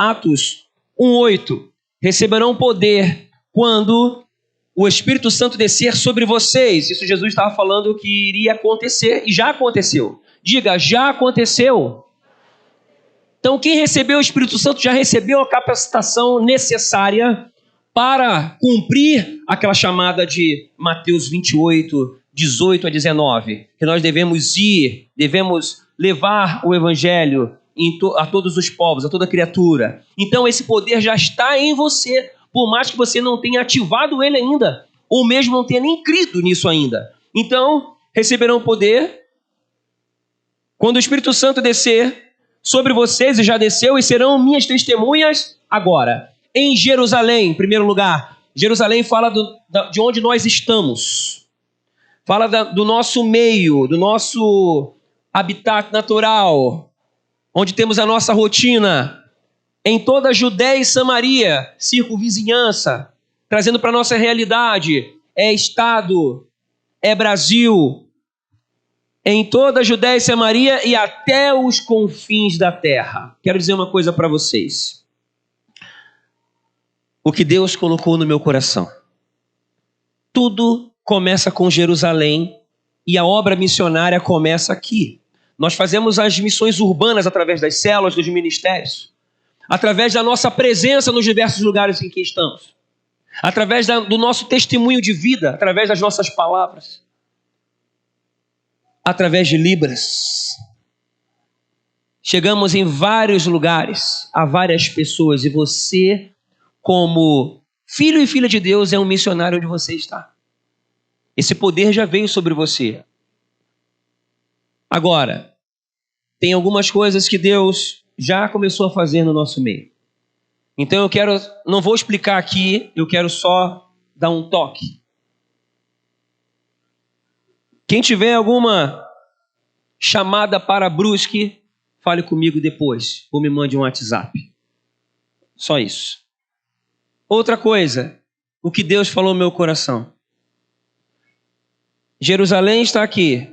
Atos 1:8. Receberão poder quando o Espírito Santo descer sobre vocês. Isso Jesus estava falando que iria acontecer e já aconteceu. Diga, já aconteceu. Então quem recebeu o Espírito Santo já recebeu a capacitação necessária para cumprir aquela chamada de Mateus 28, 18 a 19. Que nós devemos ir, devemos levar o Evangelho a todos os povos, a toda criatura. Então esse poder já está em você, por mais que você não tenha ativado ele ainda, ou mesmo não tenha nem crido nisso ainda. Então, receberão poder quando o Espírito Santo descer sobre vocês, e já desceu, e serão minhas testemunhas agora. Em Jerusalém, em primeiro lugar. Jerusalém fala de onde nós estamos. Fala do nosso meio, do nosso habitat natural, onde temos a nossa rotina. Em toda a Judéia e Samaria, circunvizinhança, trazendo para a nossa realidade. É Estado, é Brasil. Em toda a Judéia e Samaria e até os confins da terra. Quero dizer uma coisa para vocês. O que Deus colocou no meu coração. Tudo começa com Jerusalém e a obra missionária começa aqui. Nós fazemos as missões urbanas através das células, dos ministérios. Através da nossa presença nos diversos lugares em que estamos. Através do nosso testemunho de vida, através das nossas palavras. Através de Libras. Chegamos em vários lugares, a várias pessoas, e você, como filho e filha de Deus, é um missionário onde você está. Esse poder já veio sobre você. Agora, tem algumas coisas que Deus já começou a fazer no nosso meio. Então não vou explicar aqui, eu quero só dar um toque. Quem tiver alguma chamada para Brusque, fale comigo depois, ou me mande um WhatsApp. Só isso. Outra coisa, o que Deus falou no meu coração. Jerusalém está aqui,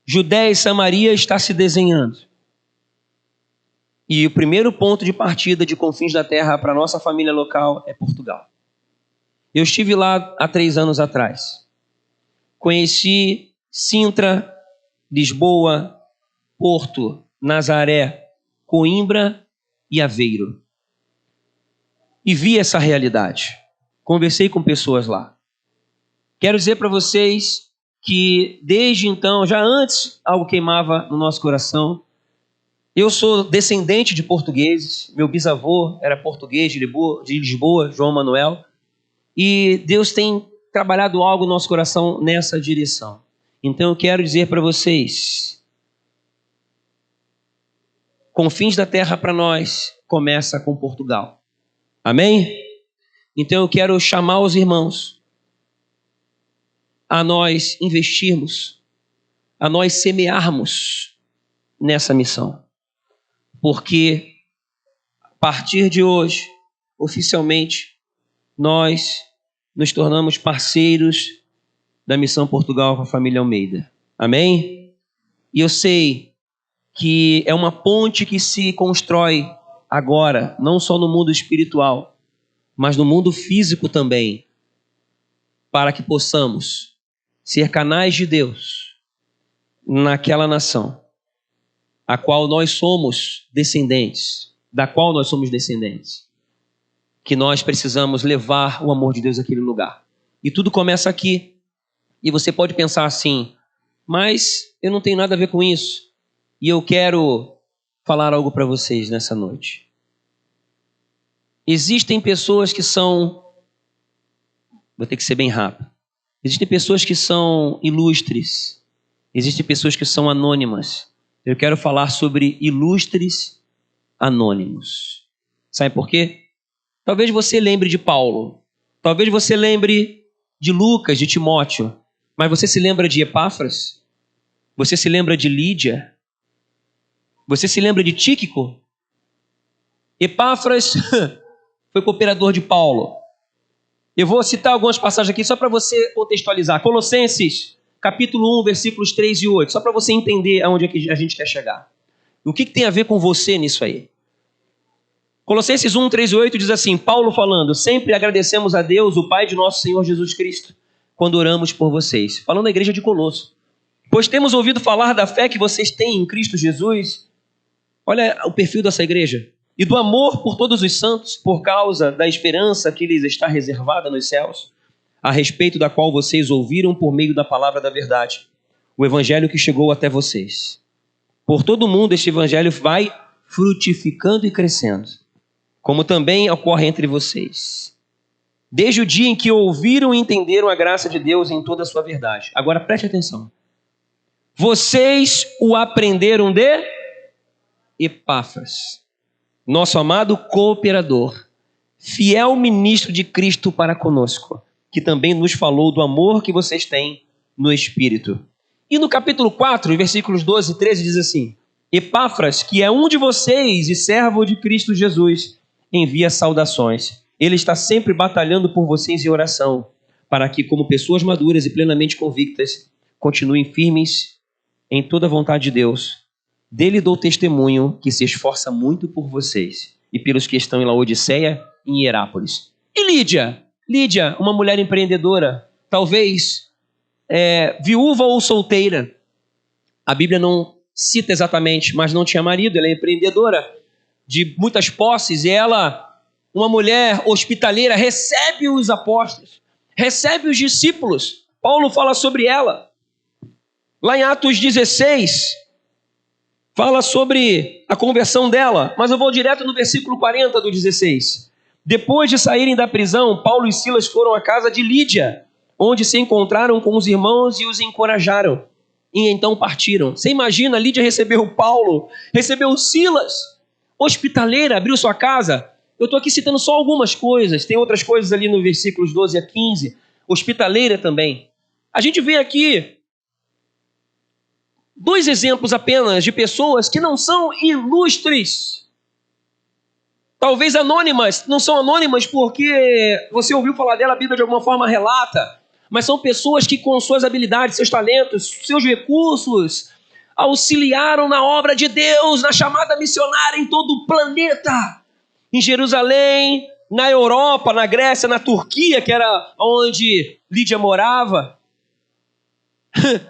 Judéia e Samaria está se desenhando. E o primeiro ponto de partida de confins da terra para a nossa família local é Portugal. Eu estive lá há 3 anos atrás. Conheci Sintra, Lisboa, Porto, Nazaré, Coimbra e Aveiro. E vi essa realidade. Conversei com pessoas lá. Quero dizer para vocês que desde então, já antes algo queimava no nosso coração. Eu sou descendente de portugueses. Meu bisavô era português de Lisboa, João Manuel. E Deus tem trabalhado algo no nosso coração nessa direção. Então eu quero dizer para vocês, confins da terra para nós começa com Portugal. Amém? Então eu quero chamar os irmãos a nós investirmos, a nós semearmos nessa missão. Porque a partir de hoje, oficialmente, nós nos tornamos parceiros da Missão Portugal com a família Almeida. Amém? E eu sei que é uma ponte que se constrói agora, não só no mundo espiritual, mas no mundo físico também, para que possamos ser canais de Deus naquela nação, a qual nós somos descendentes, da qual nós somos descendentes, que nós precisamos levar o amor de Deus àquele lugar. E tudo começa aqui. E você pode pensar assim, mas eu não tenho nada a ver com isso. E eu quero falar algo para vocês nessa noite. Existem pessoas que são... Vou ter que ser bem rápido. Existem pessoas que são ilustres. Existem pessoas que são anônimas. Eu quero falar sobre ilustres anônimos. Sabe por quê? Talvez você lembre de Paulo. Talvez você lembre de Lucas, de Timóteo. Mas você se lembra de Epáfras? Você se lembra de Lídia? Você se lembra de Tíquico? Epáfras foi cooperador de Paulo. Eu vou citar algumas passagens aqui só para você contextualizar. Colossenses, capítulo 1, versículos 3 e 8. Só para você entender aonde é que a gente quer chegar. O que tem a ver com você nisso aí? Colossenses 1, 3 e 8 diz assim, Paulo falando, sempre agradecemos a Deus, o Pai de nosso Senhor Jesus Cristo, quando oramos por vocês. Falando da igreja de Colosso. Pois temos ouvido falar da fé que vocês têm em Cristo Jesus. Olha o perfil dessa igreja. E do amor por todos os santos, por causa da esperança que lhes está reservada nos céus, a respeito da qual vocês ouviram por meio da palavra da verdade, o evangelho que chegou até vocês. Por todo o mundo este evangelho vai frutificando e crescendo, como também ocorre entre vocês, desde o dia em que ouviram e entenderam a graça de Deus em toda a sua verdade. Agora preste atenção. Vocês o aprenderam de Epáfras, nosso amado cooperador, fiel ministro de Cristo para conosco, que também nos falou do amor que vocês têm no Espírito. E no capítulo 4, versículos 12 e 13, diz assim, Epáfras, que é um de vocês e servo de Cristo Jesus, envia saudações. Ele está sempre batalhando por vocês em oração, para que, como pessoas maduras e plenamente convictas, continuem firmes em toda a vontade de Deus. Dele dou testemunho que se esforça muito por vocês e pelos que estão em Laodiceia e em Hierápolis. E Lídia? Lídia, uma mulher empreendedora, talvez viúva ou solteira. A Bíblia não cita exatamente, mas não tinha marido, ela é empreendedora de muitas posses, e ela, uma mulher hospitaleira, recebe os apóstolos, recebe os discípulos. Paulo fala sobre ela. Lá em Atos 16, fala sobre a conversão dela, mas eu vou direto no versículo 40 do 16. Depois de saírem da prisão, Paulo e Silas foram à casa de Lídia, onde se encontraram com os irmãos e os encorajaram. E então partiram. Você imagina, Lídia recebeu Paulo, recebeu Silas, hospitaleira, abriu sua casa. Eu estou aqui citando só algumas coisas, tem outras coisas ali no versículos 12 a 15, hospitaleira também. A gente vê aqui 2 exemplos apenas de pessoas que não são ilustres. Talvez anônimas, não são anônimas porque você ouviu falar dela, a Bíblia de alguma forma relata, mas são pessoas que com suas habilidades, seus talentos, seus recursos, auxiliaram na obra de Deus, na chamada missionária em todo o planeta. Em Jerusalém, na Europa, na Grécia, na Turquia, que era onde Lídia morava.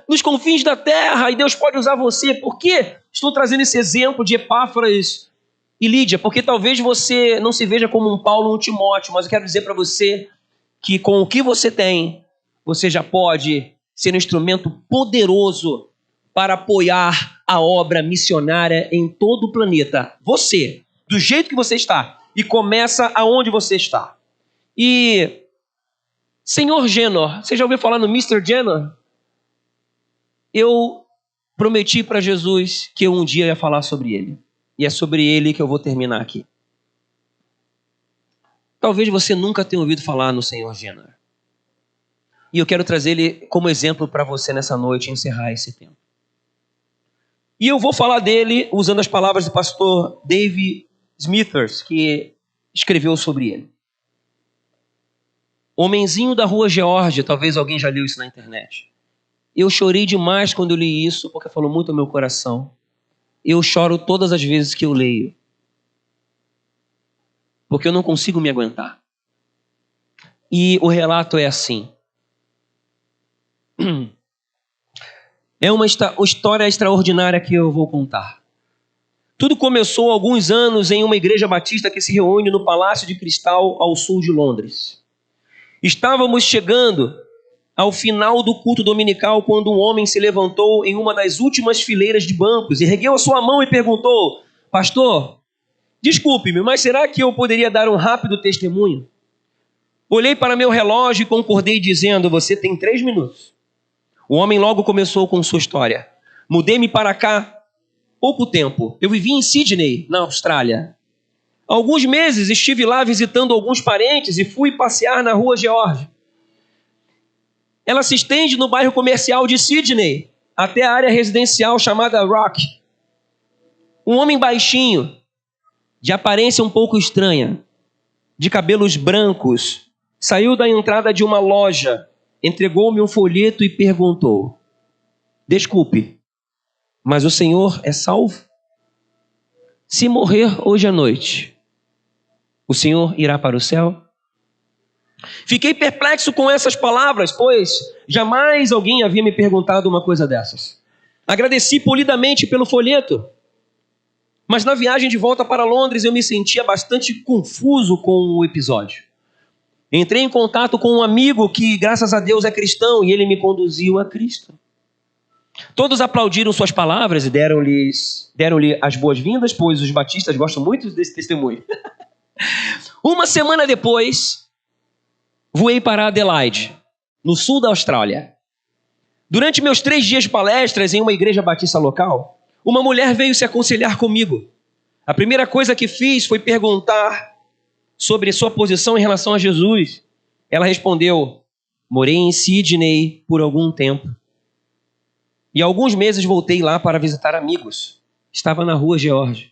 Nos confins da terra, e Deus pode usar você. Por que estou trazendo esse exemplo de Epáfras e Lídia? Porque talvez você não se veja como um Paulo ou um Timóteo, mas eu quero dizer para você que com o que você tem, você já pode ser um instrumento poderoso para apoiar a obra missionária em todo o planeta. Você, do jeito que você está, e começa aonde você está. E, Senhor Genor, você já ouviu falar no Mr. Genor? Eu prometi para Jesus que eu um dia ia falar sobre ele. E é sobre ele que eu vou terminar aqui. Talvez você nunca tenha ouvido falar no Senhor Genor. E eu quero trazer ele como exemplo para você nessa noite e encerrar esse tempo. E eu vou falar dele usando as palavras do pastor Dave Smithers, que escreveu sobre ele. Homenzinho da Rua Geórgia, talvez alguém já leu isso na internet. Eu chorei demais quando eu li isso, porque falou muito ao meu coração. Eu choro todas as vezes que eu leio, porque eu não consigo me aguentar. E o relato é assim. É uma história extraordinária que eu vou contar. Tudo começou há alguns anos em uma igreja batista que se reúne no Palácio de Cristal, ao sul de Londres. Estávamos chegando ao final do culto dominical quando um homem se levantou em uma das últimas fileiras de bancos, ergueu a sua mão e perguntou: Pastor, desculpe-me, mas será que eu poderia dar um rápido testemunho? Olhei para meu relógio e concordei dizendo: você tem 3 minutos. O homem logo começou com sua história. Mudei-me para cá pouco tempo. Eu vivi em Sydney, na Austrália. Há alguns meses estive lá visitando alguns parentes e fui passear na Rua Geórgia. Ela se estende no bairro comercial de Sydney até a área residencial chamada Rock. Um homem baixinho, de aparência um pouco estranha, de cabelos brancos, saiu da entrada de uma loja, entregou-me um folheto e perguntou: Desculpe, mas o senhor é salvo? Se morrer hoje à noite, O Senhor irá para o céu? Fiquei perplexo com essas palavras, pois jamais alguém havia me perguntado uma coisa dessas. Agradeci polidamente pelo folheto, mas na viagem de volta para Londres eu me sentia bastante confuso com o episódio. Entrei em contato com um amigo que, graças a Deus, é cristão e ele me conduziu a Cristo. Todos aplaudiram suas palavras e deram-lhe as boas-vindas, pois os batistas gostam muito desse testemunho. Uma semana depois, voei para Adelaide, no sul da Austrália. Durante meus 3 dias de palestras em uma igreja batista local, uma mulher veio se aconselhar comigo. A primeira coisa que fiz foi perguntar sobre sua posição em relação a Jesus. Ela respondeu: morei em Sydney por algum tempo. E há alguns meses voltei lá para visitar amigos. Estava na rua George,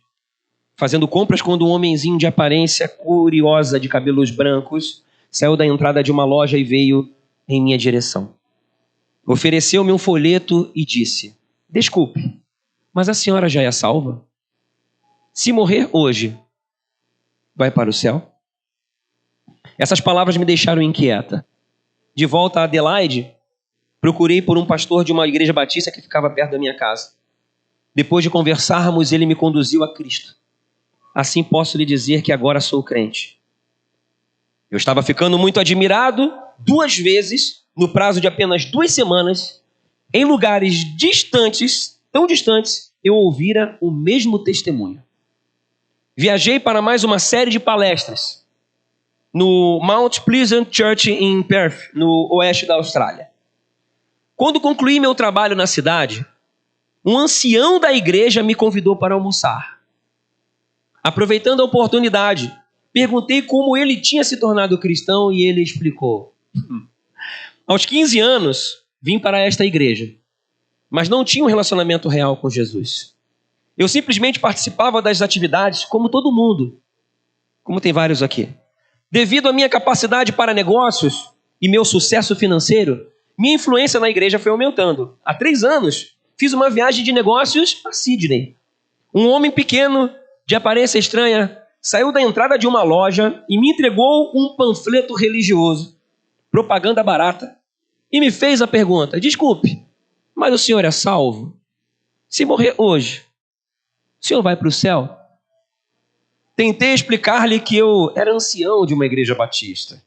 fazendo compras quando um homenzinho de aparência curiosa de cabelos brancos saiu da entrada de uma loja e veio em minha direção. Ofereceu-me um folheto e disse: desculpe, mas a senhora já é salva? Se morrer hoje, vai para o céu? Essas palavras me deixaram inquieta. De volta a Adelaide, procurei por um pastor de uma igreja batista que ficava perto da minha casa. Depois de conversarmos, ele me conduziu a Cristo. Assim posso lhe dizer que agora sou crente. Eu estava ficando muito admirado. 2 vezes, no prazo de apenas 2 semanas, em lugares distantes, tão distantes, eu ouvira o mesmo testemunho. Viajei para mais uma série de palestras no Mount Pleasant Church em Perth, no oeste da Austrália. Quando concluí meu trabalho na cidade, um ancião da igreja me convidou para almoçar. Aproveitando a oportunidade, perguntei como ele tinha se tornado cristão e ele explicou. Aos 15 anos, vim para esta igreja, mas não tinha um relacionamento real com Jesus. Eu simplesmente participava das atividades como todo mundo, como tem vários aqui. Devido à minha capacidade para negócios e meu sucesso financeiro, minha influência na igreja foi aumentando. Há 3 anos, fiz uma viagem de negócios a Sydney. Um homem pequeno, de aparência estranha, saiu da entrada de uma loja e me entregou um panfleto religioso, propaganda barata, e me fez a pergunta: desculpe, mas o senhor é salvo? Se morrer hoje, o senhor vai para o céu? Tentei explicar-lhe que eu era ancião de uma igreja batista,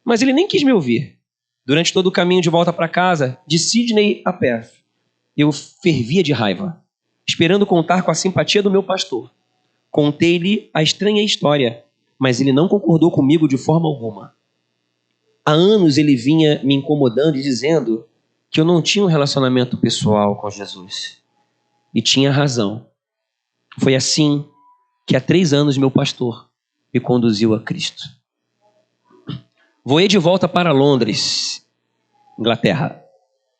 mas ele nem quis me ouvir. Durante todo o caminho de volta para casa, de Sydney a Perth, eu fervia de raiva, esperando contar com a simpatia do meu pastor. Contei-lhe a estranha história, mas ele não concordou comigo de forma alguma. Há anos ele vinha me incomodando e dizendo que eu não tinha um relacionamento pessoal com Jesus. E tinha razão. Foi assim que há 3 anos meu pastor me conduziu a Cristo. Voei de volta para Londres, Inglaterra.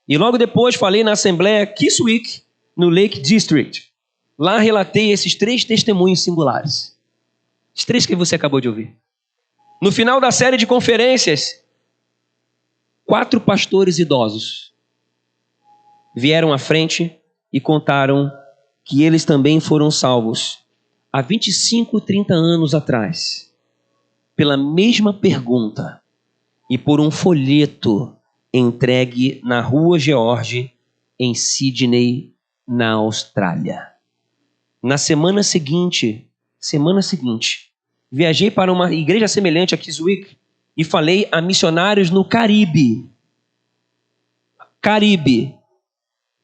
E logo depois falei na Assembleia Kiswick, no Lake District. Lá relatei esses 3 testemunhos singulares. Os 3 que você acabou de ouvir. No final da série de conferências, 4 pastores idosos vieram à frente e contaram que eles também foram salvos há 25, 30 anos atrás, pela mesma pergunta e por um folheto entregue na rua George, em Sydney, na Austrália. Na semana seguinte, viajei para uma igreja semelhante a Kiswick e falei a missionários no Caribe.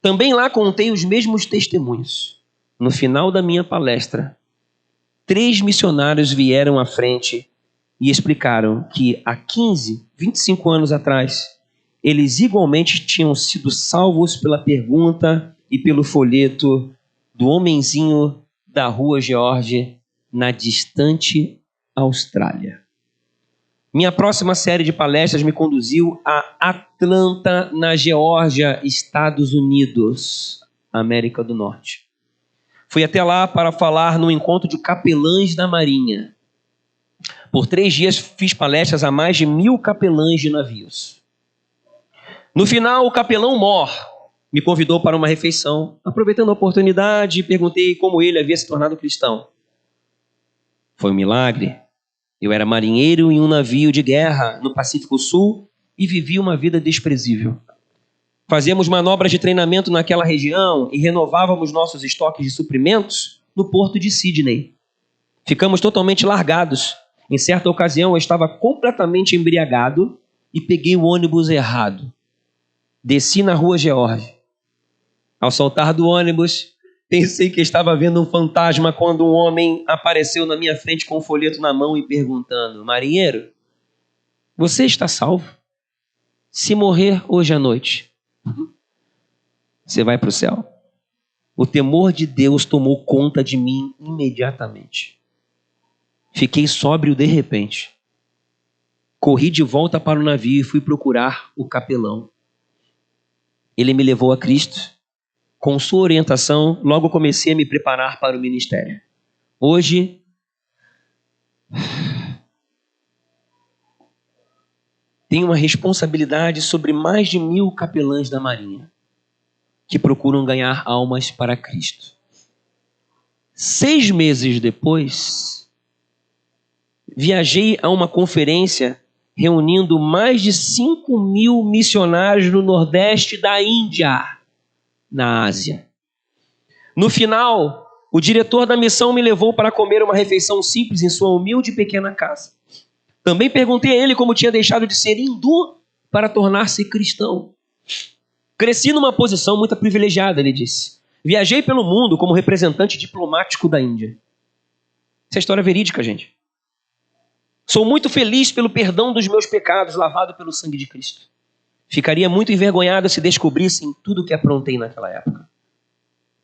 Também lá contei os mesmos testemunhos. No final da minha palestra, 3 missionários vieram à frente e explicaram que há 15, 25 anos atrás, eles igualmente tinham sido salvos pela pergunta e pelo folheto do homenzinho da rua George, na distante Austrália. Minha próxima série de palestras me conduziu a Atlanta, na Geórgia, Estados Unidos, América do Norte. Fui até lá para falar no encontro de capelães da Marinha. Por 3 dias fiz palestras a mais de 1.000 capelães de navios. No final, o capelão Mor me convidou para uma refeição. Aproveitando a oportunidade, perguntei como ele havia se tornado cristão. Foi um milagre. Eu era marinheiro em um navio de guerra no Pacífico Sul e vivia uma vida desprezível. Fazíamos manobras de treinamento naquela região e renovávamos nossos estoques de suprimentos no porto de Sydney. Ficamos totalmente largados. Em certa ocasião, eu estava completamente embriagado e peguei o ônibus errado. Desci na rua George. Ao saltar do ônibus, pensei que estava vendo um fantasma quando um homem apareceu na minha frente com um folheto na mão e perguntando: marinheiro, você está salvo? Se morrer hoje à noite, você vai para o céu. O temor de Deus tomou conta de mim imediatamente. Fiquei sóbrio de repente. Corri de volta para o navio e fui procurar o capelão. Ele me levou a Cristo. Com sua orientação, logo comecei a me preparar para o ministério. Hoje, tenho uma responsabilidade sobre mais de 1000 capelães da Marinha que procuram ganhar almas para Cristo. 6 meses depois, viajei a uma conferência reunindo mais de 5.000 missionários no Nordeste da Índia, na Ásia. No final, o diretor da missão me levou para comer uma refeição simples em sua humilde e pequena casa. Também perguntei a ele como tinha deixado de ser hindu para tornar-se cristão. Cresci numa posição muito privilegiada, ele disse. Viajei pelo mundo como representante diplomático da Índia. Essa é história verídica, gente. Sou muito feliz pelo perdão dos meus pecados lavado pelo sangue de Cristo. Ficaria muito envergonhado se descobrissem tudo o que aprontei naquela época.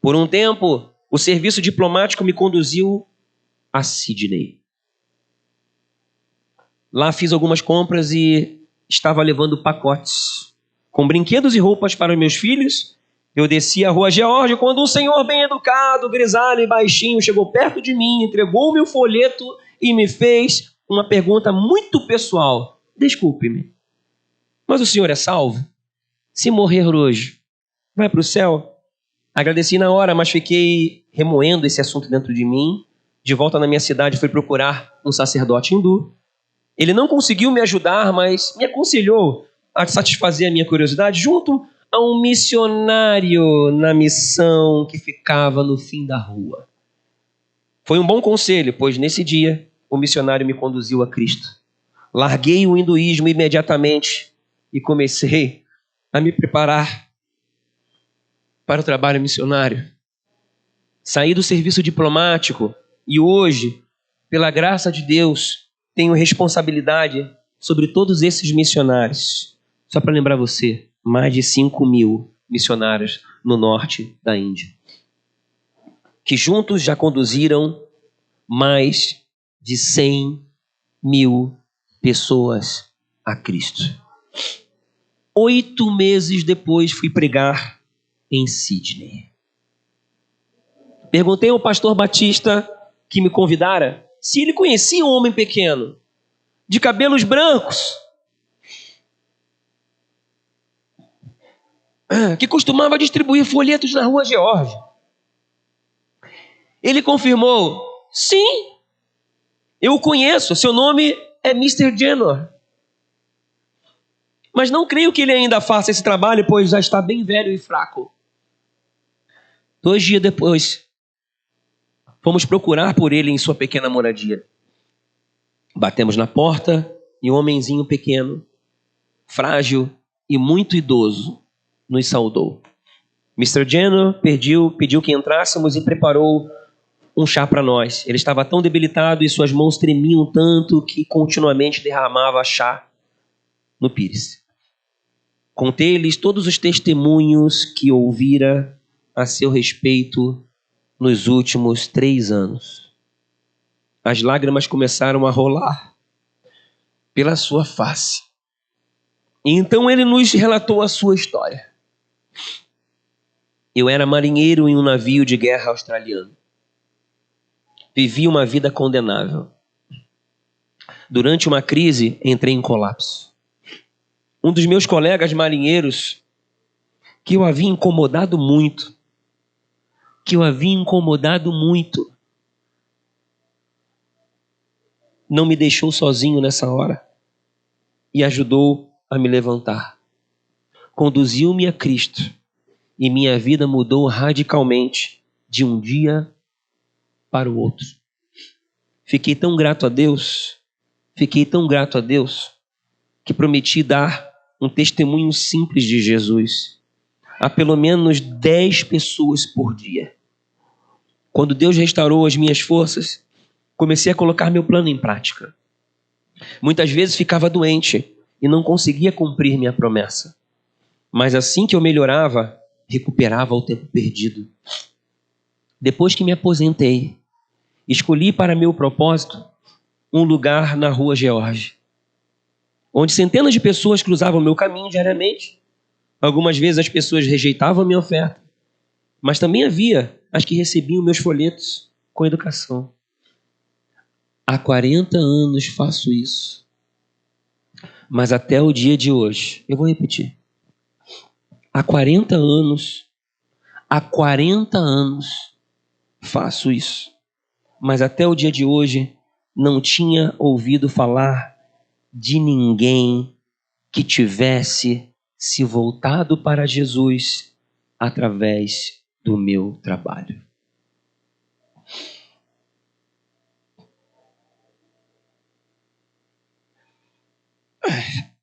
Por um tempo, o serviço diplomático me conduziu a Sydney. Lá fiz algumas compras e estava levando pacotes com brinquedos e roupas para meus filhos. Eu desci a rua George quando um senhor bem educado, grisalho e baixinho, chegou perto de mim, entregou-me o folheto e me fez uma pergunta muito pessoal. Desculpe-me, mas o senhor é salvo? Se morrer hoje, vai para o céu? Agradeci na hora, mas fiquei remoendo esse assunto dentro de mim. De volta na minha cidade, fui procurar um sacerdote hindu. Ele não conseguiu me ajudar, mas me aconselhou a satisfazer a minha curiosidade junto a um missionário na missão que ficava no fim da rua. Foi um bom conselho, pois nesse dia o missionário me conduziu a Cristo. Larguei o hinduísmo imediatamente e comecei a me preparar para o trabalho missionário. Saí do serviço diplomático e hoje, pela graça de Deus, tenho responsabilidade sobre todos esses missionários. Só para lembrar você, mais de 5.000 missionários no norte da Índia, que juntos já conduziram mais de 100.000 pessoas a Cristo. 8 meses depois fui pregar em Sydney. Perguntei ao pastor Batista que me convidara se ele conhecia um homem pequeno, de cabelos brancos, que costumava distribuir folhetos na rua George. Ele confirmou: sim, eu o conheço, seu nome é Mr. Jenner. Mas não creio que ele ainda faça esse trabalho, pois já está bem velho e fraco. 2 dias depois, fomos procurar por ele em sua pequena moradia. Batemos na porta e um homenzinho pequeno, frágil e muito idoso, nos saudou. Mr. Jenner pediu que entrássemos e preparou um chá para nós. Ele estava tão debilitado e suas mãos tremiam tanto que continuamente derramava chá no pires. Contei-lhes todos os testemunhos que ouvira a seu respeito nos últimos 3 anos. As lágrimas começaram a rolar pela sua face. E então ele nos relatou a sua história. Eu era marinheiro em um navio de guerra australiano. Vivi uma vida condenável. Durante uma crise, entrei em colapso. Um dos meus colegas marinheiros, que eu havia incomodado muito, não me deixou sozinho nessa hora e ajudou a me levantar. Conduziu-me a Cristo e minha vida mudou radicalmente de um dia para o outro. Fiquei tão grato a Deus, que prometi dar um testemunho simples de Jesus a pelo menos 10 pessoas por dia. Quando Deus restaurou as minhas forças, comecei a colocar meu plano em prática. Muitas vezes ficava doente e não conseguia cumprir minha promessa. Mas assim que eu melhorava, recuperava o tempo perdido. Depois que me aposentei, escolhi para meu propósito um lugar na Rua George, onde centenas de pessoas cruzavam meu caminho diariamente. Algumas vezes as pessoas rejeitavam a minha oferta, mas também havia as que recebiam meus folhetos com educação. Há 40 anos faço isso, mas até o dia de hoje, eu vou repetir, há 40 anos faço isso, mas até o dia de hoje não tinha ouvido falar de ninguém que tivesse se voltado para Jesus através do meu trabalho.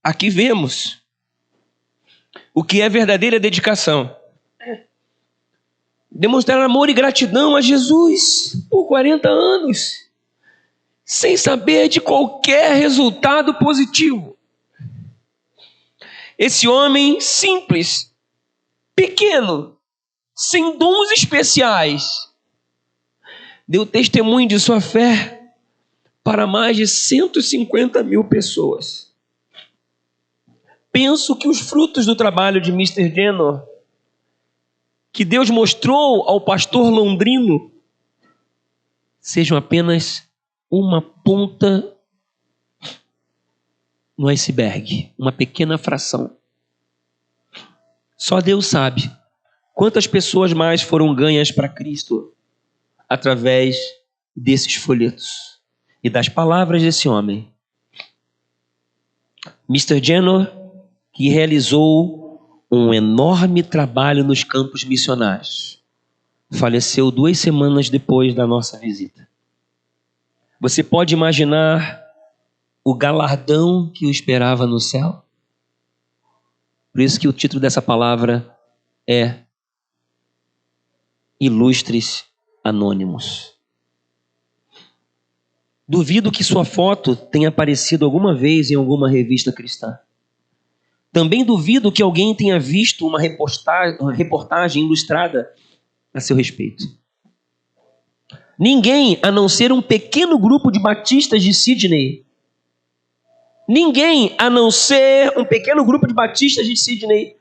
Aqui vemos o que é verdadeira dedicação. Demonstrar amor e gratidão a Jesus por 40 anos, sem saber de qualquer resultado positivo. Esse homem simples, pequeno, sem dons especiais, deu testemunho de sua fé para mais de 150 mil pessoas. Penso que os frutos do trabalho de Mr. Jenner, que Deus mostrou ao pastor londrino, sejam apenas uma ponta no iceberg, uma pequena fração. Só Deus sabe quantas pessoas mais foram ganhas para Cristo através desses folhetos e das palavras desse homem. Mr. Jenner, que realizou um enorme trabalho nos campos missionários, faleceu 2 semanas depois da nossa visita. Você pode imaginar o galardão que o esperava no céu? Por isso que o título dessa palavra é Ilustres Anônimos. Duvido que sua foto tenha aparecido alguma vez em alguma revista cristã. Também duvido que alguém tenha visto uma reportagem ilustrada a seu respeito. Ninguém, a não ser um pequeno grupo de batistas de Sydney,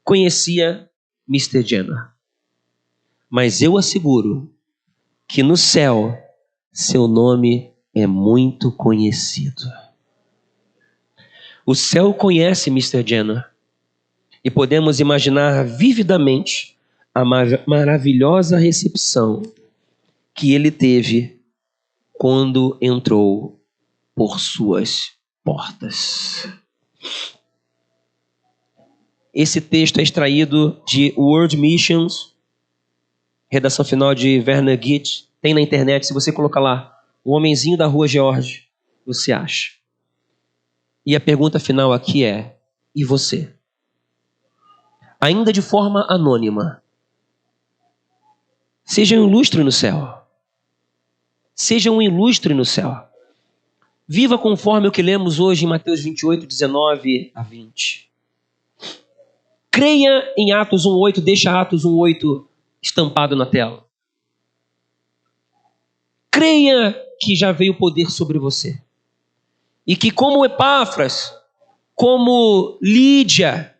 conhecia Mr. Jenner. Mas eu asseguro que no céu seu nome é muito conhecido. O céu conhece Mr. Jenner e podemos imaginar vividamente a maravilhosa recepção que ele teve quando entrou por suas portas. Esse texto é extraído de World Missions, redação final de Werner Gitt. Tem na internet, se você colocar lá, o homenzinho da Rua George, você acha. E a pergunta final aqui é, e você? Ainda de forma anônima, seja um ilustre no céu. Seja um ilustre no céu. Viva conforme o que lemos hoje em Mateus 28, 19 a 20. Creia em Atos 1:8, deixa Atos 1:8 estampado na tela. Creia que já veio poder sobre você. E que como Epáfras, como Lídia,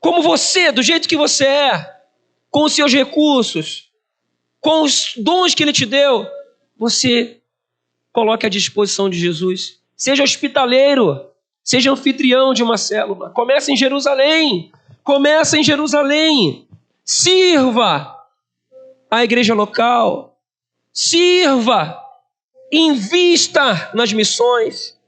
como você, do jeito que você é, com os seus recursos, com os dons que Ele te deu, você coloque à disposição de Jesus. Seja hospitaleiro, seja anfitrião de uma célula. Começa em Jerusalém. Sirva a igreja local. Sirva Invista nas missões.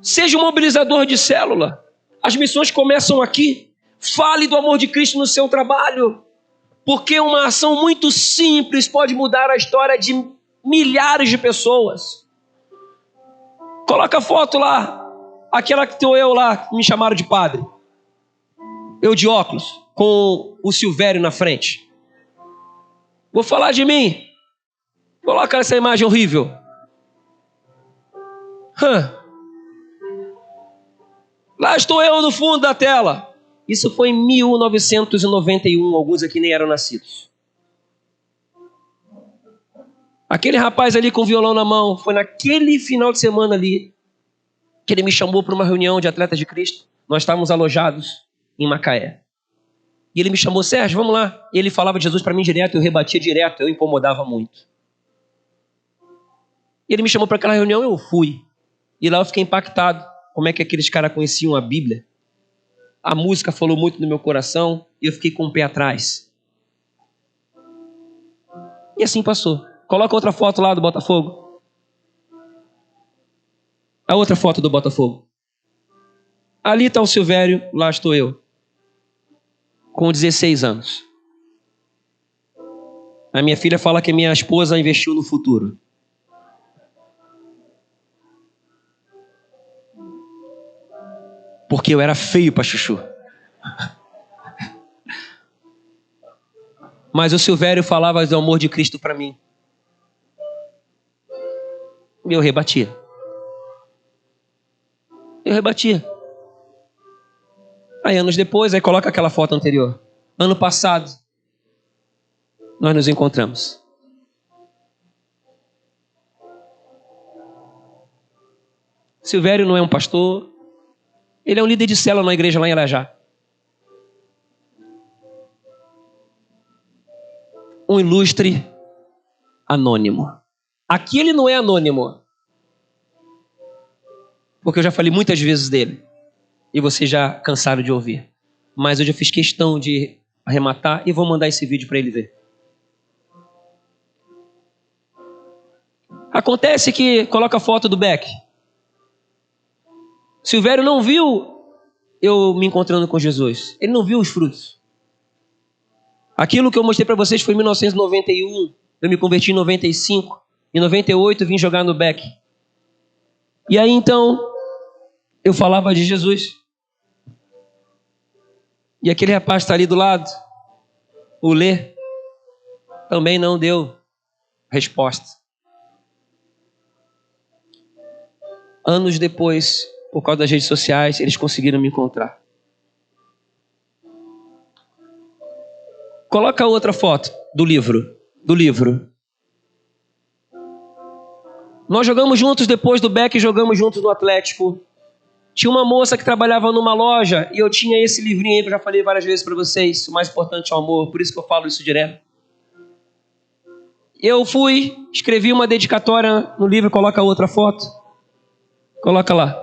Seja um mobilizador de célula. As missões começam aqui. Fale do amor de Cristo no seu trabalho. Porque uma ação muito simples pode mudar a história de milhares de pessoas. Coloca a foto lá. Aquela que estou eu lá, me chamaram de padre. Eu de óculos, com o Silvério na frente. Vou falar de mim. Coloca essa imagem horrível. Lá estou eu no fundo da tela. Isso foi em 1991. Alguns aqui nem eram nascidos. Aquele rapaz ali com o violão na mão, foi naquele final de semana ali que ele me chamou para uma reunião de atletas de Cristo. Nós estávamos alojados em Macaé. E ele me chamou, Sérgio, vamos lá. E ele falava de Jesus para mim direto, eu rebatia direto, eu incomodava muito. E ele me chamou para aquela reunião, eu fui. E lá eu fiquei impactado. Como é que aqueles caras conheciam a Bíblia? A música falou muito no meu coração e eu fiquei com o pé atrás. E assim passou. Coloca outra foto lá do Botafogo. A outra foto do Botafogo. Ali está o Silvério, lá estou eu. Com 16 anos. A minha filha fala que minha esposa investiu no futuro. Porque eu era feio para chuchu. Mas o Silvério falava do amor de Cristo para mim. E eu rebatia. Aí anos depois, aí coloca aquela foto anterior. Ano passado, nós nos encontramos. Silvério não é um pastor. Ele é um líder de célula na igreja lá em Arajá. Um ilustre anônimo. Aqui ele não é anônimo. Porque eu já falei muitas vezes dele. E vocês já cansaram de ouvir. Mas eu já fiz questão de arrematar e vou mandar esse vídeo para ele ver. Acontece que coloca a foto do Beck. Silvério não viu eu me encontrando com Jesus. Ele não viu os frutos. Aquilo que eu mostrei para vocês foi em 1991. Eu me converti em 95. Em 98 eu vim jogar no Beck. E aí então eu falava de Jesus. E aquele rapaz está ali do lado, o Lê, também não deu resposta. Anos depois, por causa das redes sociais, eles conseguiram me encontrar. Coloca outra foto do livro. Nós jogamos juntos depois do Beck, jogamos juntos no Atlético. Tinha uma moça que trabalhava numa loja e eu tinha esse livrinho aí que eu já falei várias vezes para vocês. O mais importante é o amor, por isso que eu falo isso direto. Eu fui, escrevi uma dedicatória no livro, coloca outra foto. Coloca lá.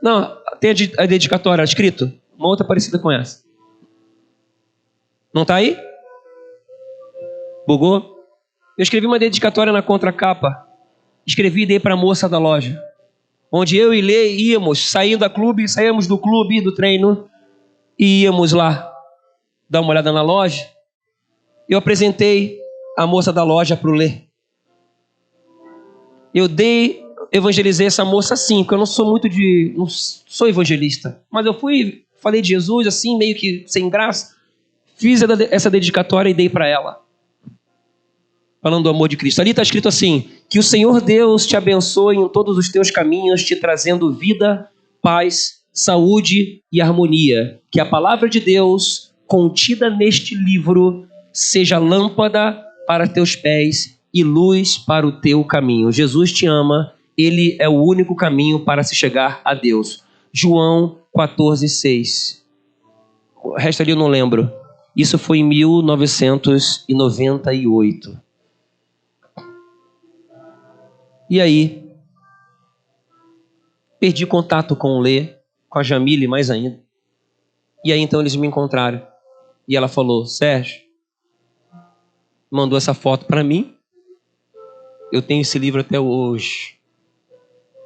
Não, tem a dedicatória escrito. Uma outra parecida com essa. Não tá aí? Bugou? Eu escrevi uma dedicatória na contracapa. Escrevi e dei para a moça da loja. Onde eu e Lê íamos, saíamos do clube, do treino, e íamos lá dar uma olhada na loja. Eu apresentei a moça da loja para o Lê. Evangelizei essa moça assim, porque eu não sou evangelista. Mas eu falei de Jesus assim, meio que sem graça. Fiz essa dedicatória e dei para ela. Falando do amor de Cristo. Ali está escrito assim: que o Senhor Deus te abençoe em todos os teus caminhos, te trazendo vida, paz, saúde e harmonia. Que a palavra de Deus, contida neste livro, seja lâmpada para teus pés e luz para o teu caminho. Jesus te ama, Ele é o único caminho para se chegar a Deus. João 14:6. O resto ali eu não lembro. Isso foi em 1998. E aí, perdi contato com o Lê, com a Jamile mais ainda. E aí então eles me encontraram. E ela falou: Sérgio, mandou essa foto para mim Eu tenho esse livro até hoje.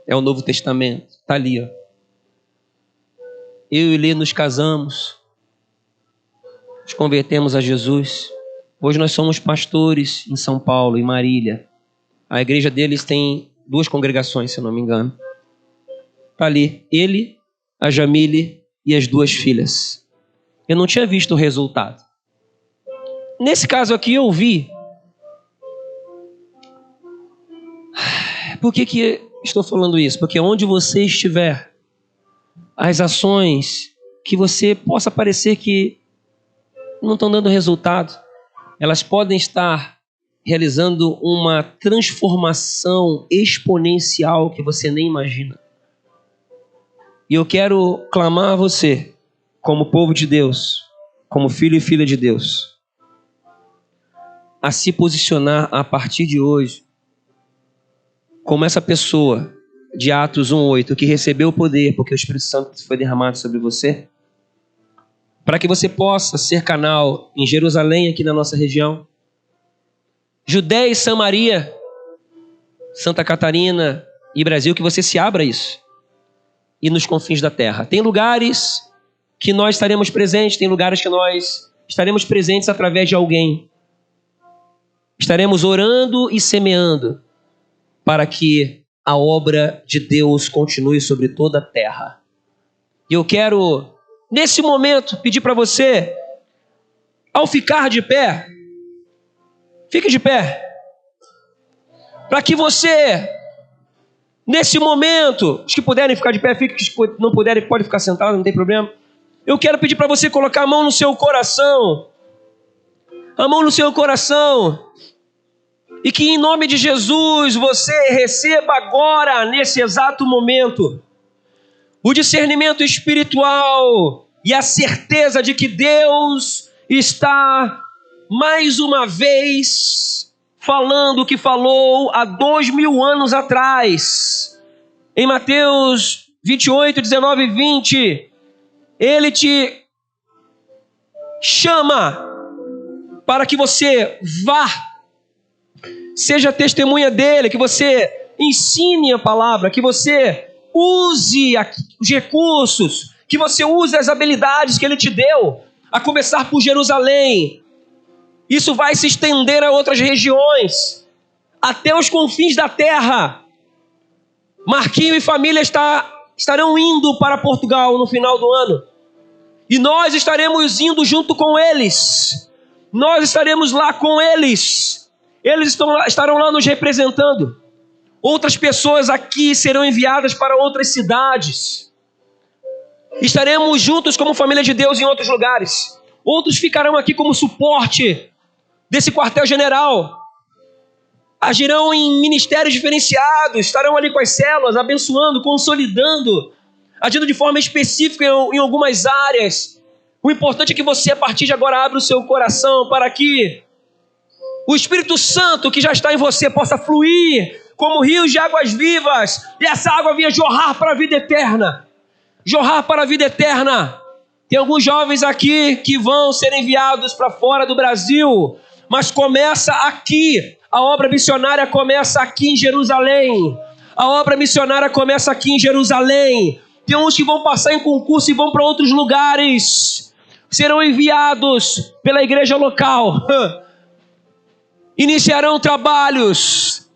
É o Novo Testamento. Está ali, ó. Eu e Lê nos casamos. Nos convertemos a Jesus. Hoje nós somos pastores em São Paulo, em Marília. A igreja deles tem 2 congregações, se eu não me engano. Está ali. Ele, a Jamile e as 2 filhas. Eu não tinha visto o resultado. Nesse caso aqui eu vi. Por que estou falando isso? Porque onde você estiver, as ações que você possa parecer que não estão dando resultado, elas podem estar realizando uma transformação exponencial que você nem imagina. E eu quero clamar a você, como povo de Deus, como filho e filha de Deus, a se posicionar a partir de hoje como essa pessoa de Atos 1:8 que recebeu o poder porque o Espírito Santo foi derramado sobre você, para que você possa ser canal em Jerusalém, aqui na nossa região, Judéia e Samaria, Santa Catarina e Brasil, que você se abra a isso, e nos confins da terra. Tem lugares que nós estaremos presentes, tem lugares que nós estaremos presentes através de alguém. Estaremos orando e semeando para que a obra de Deus continue sobre toda a terra. E eu quero, nesse momento, pedir para você, ao ficar de pé, fique de pé, para que você, nesse momento, os que puderem ficar de pé, fique, os que não puderem, pode ficar sentado, não tem problema. Eu quero pedir para você colocar a mão no seu coração, a mão no seu coração, e que em nome de Jesus você receba agora, nesse exato momento, o discernimento espiritual e a certeza de que Deus está mais uma vez falando o que falou há 2000 anos atrás. Em Mateus 28, 19 e 20, Ele te chama para que você vá, seja testemunha dele, que você ensine a palavra, que você use os recursos, que você use as habilidades que ele te deu, a começar por Jerusalém. Isso vai se estender a outras regiões, até os confins da terra. Marquinho e família estarão indo para Portugal no final do ano, e nós estaremos indo junto com eles. Nós estaremos lá com eles. Eles estarão lá nos representando. Outras pessoas aqui serão enviadas para outras cidades. Estaremos juntos como família de Deus em outros lugares. Outros ficarão aqui como suporte desse quartel-general. Agirão em ministérios diferenciados. Estarão ali com as células, abençoando, consolidando, agindo de forma específica em algumas áreas. O importante é que você, a partir de agora, abra o seu coração para que o Espírito Santo que já está em você possa fluir como rios de águas vivas, e essa água venha jorrar para a vida eterna. Jorrar para a vida eterna. Tem alguns jovens aqui que vão ser enviados para fora do Brasil, mas começa aqui. A obra missionária começa aqui em Jerusalém. A obra missionária começa aqui em Jerusalém. Tem uns que vão passar em concurso e vão para outros lugares. Serão enviados pela igreja local. Iniciarão trabalhos.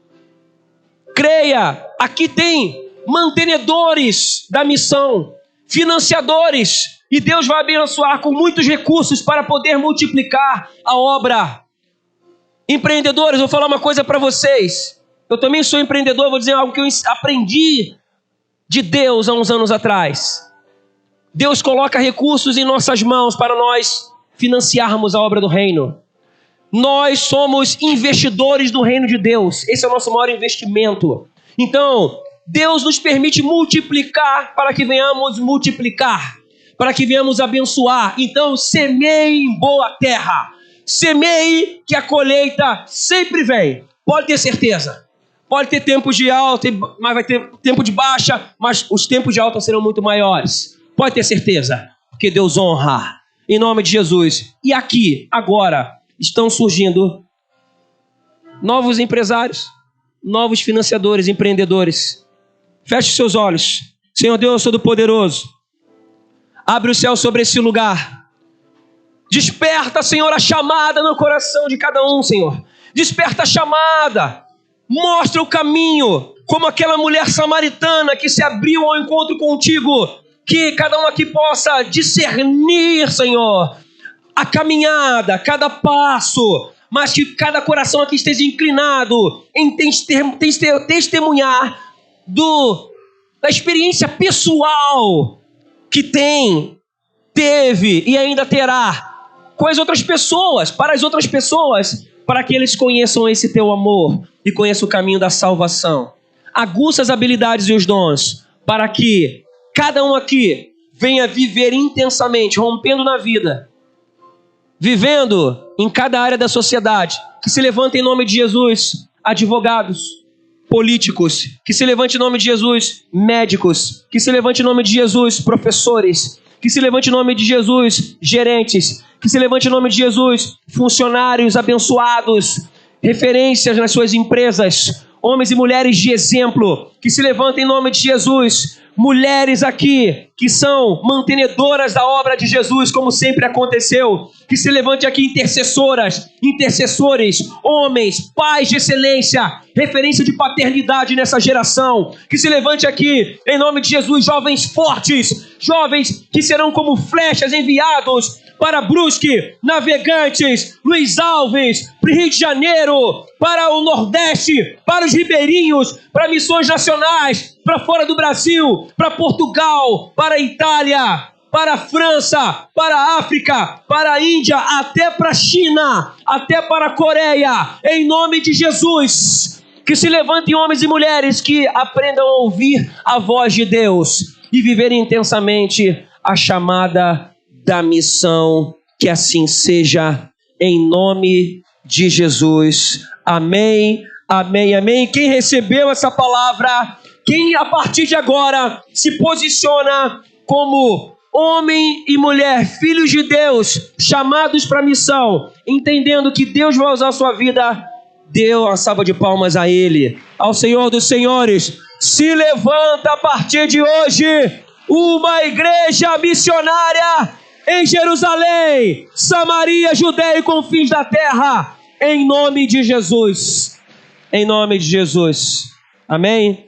Creia, aqui tem mantenedores da missão, financiadores, e Deus vai abençoar com muitos recursos para poder multiplicar a obra. Empreendedores, vou falar uma coisa para vocês. Eu também sou empreendedor, vou dizer algo que eu aprendi de Deus há uns anos atrás. Deus coloca recursos em nossas mãos para nós financiarmos a obra do reino. Nós somos investidores do reino de Deus. Esse é o nosso maior investimento. Então, Deus nos permite multiplicar para que venhamos multiplicar, para que venhamos abençoar. Então, semeie em boa terra. Semeie que a colheita sempre vem. Pode ter certeza. Pode ter tempos de alta, mas vai ter tempo de baixa, mas os tempos de alta serão muito maiores. Pode ter certeza, porque Deus honra. Em nome de Jesus. E aqui, agora, estão surgindo novos empresários, novos financiadores, empreendedores. Feche os seus olhos. Senhor Deus Todo-Poderoso, abre o céu sobre esse lugar. Desperta, Senhor, a chamada no coração de cada um, Senhor. Desperta a chamada. Mostra o caminho, como aquela mulher samaritana que se abriu ao encontro contigo. Que cada um aqui possa discernir, Senhor, a caminhada, cada passo, mas que cada coração aqui esteja inclinado em testemunhar da experiência pessoal que teve e ainda terá com as outras pessoas, para que eles conheçam esse teu amor e conheçam o caminho da salvação. Aguça as habilidades e os dons, para que cada um aqui venha viver intensamente, rompendo na vida, vivendo em cada área da sociedade. Que se levante em nome de Jesus advogados, políticos, que se levante em nome de Jesus médicos, que se levante em nome de Jesus professores, que se levante em nome de Jesus gerentes, que se levante em nome de Jesus funcionários abençoados, referências nas suas empresas, homens e mulheres de exemplo, que se levantem em nome de Jesus, mulheres aqui que são mantenedoras da obra de Jesus, como sempre aconteceu, que se levante aqui intercessores, homens, pais de excelência, referência de paternidade nessa geração, que se levante aqui em nome de Jesus, jovens fortes, jovens que serão como flechas enviados para Brusque, Navegantes, Luiz Alves, para o Rio de Janeiro, para o Nordeste, para os ribeirinhos, para missões nacionais, para fora do Brasil, para Portugal, para a Itália, para a França, para a África, para a Índia, até para a China, até para a Coreia, em nome de Jesus. Que se levantem homens e mulheres que aprendam a ouvir a voz de Deus e viverem intensamente a chamada da missão. Que assim seja, em nome de Jesus. Amém, amém, amém. Quem recebeu essa palavra, quem a partir de agora se posiciona como homem e mulher, filhos de Deus, chamados para a missão, entendendo que Deus vai usar a sua vida, dê uma salva de palmas a Ele, ao Senhor dos Senhores. Se levanta a partir de hoje uma igreja missionária em Jerusalém, Samaria, Judeia e confins da terra, em nome de Jesus. Em nome de Jesus. Amém?